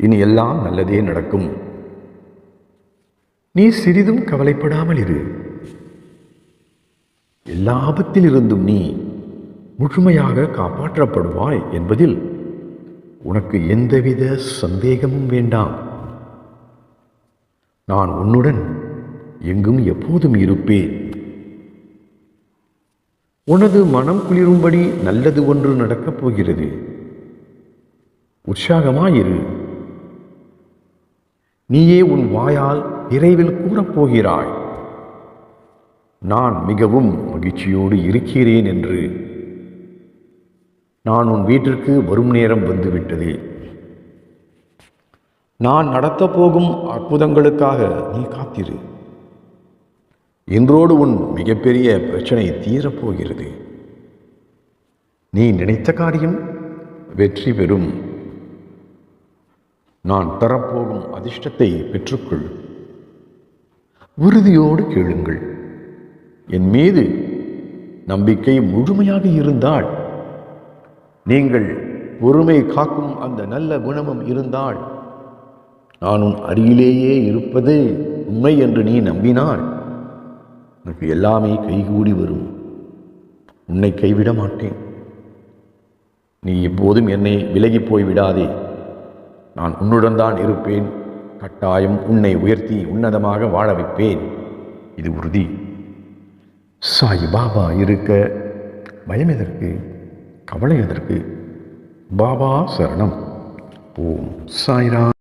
இனி எல்லாம் நல்லதே நடக்கும். நீ சிறிதும் கவலைப்படாமல் இரு. எல்லா ஆபத்திலிருந்தும் நீ முழுமையாக காப்பாற்றப்படுவாய் என்பதில் உனக்கு எந்தவித சந்தேகமும் வேண்டாம். நான் உன்னுடன் எங்கும் எப்போதும் இருப்பேன். உனது மனம் குளிரும்படி நல்லது ஒன்று நடக்கப் போகிறது. உற்சாகமாயிரு. நீயே உன் வாயால் விரைவில் கூறப்போகிறாய், நான் மிகவும் மகிழ்ச்சியோடு இருக்கிறேன் என்று. நான் உன் வீட்டிற்கு வரும் நேரம் வந்துவிட்டது. நான் நடத்தப்போகும் அற்புதங்களுக்காக நீ காத்திரு. இன்றோடு உன் மிகப்பெரிய பிரச்சனை தீரப்போகிறது. நீ நினைத்த காரியம் வெற்றி பெறும். நான் தரப்போகும் அதிர்ஷ்டத்தை பெற்றுக்கொள். உறுதியோடு கேளுங்கள். என் மீது நம்பிக்கை முழுமையாக இருந்தால், நீங்கள் பொறுமை காக்கும் அந்த நல்ல குணமும் இருந்தால், நான் உன் அருகிலேயே இருப்பது உண்மை என்று நீ நம்பினால், எனக்கு எல்லாமே கைகூடி வரும். உன்னை கைவிட மாட்டேன். நீ எப்போதும் என்னை விலகி போய் விடாதே. நான் உன்னுடன் தான் இருப்பேன். கட்டாயம் உன்னை உயர்த்தி உன்னதமாக வாழ வைப்பேன். இது உறுதி. சாய் பாபா இருக்க பயம் எதற்கு? கவலை எதற்கு? பாபா சரணம். ஓம் சாய்ராம்.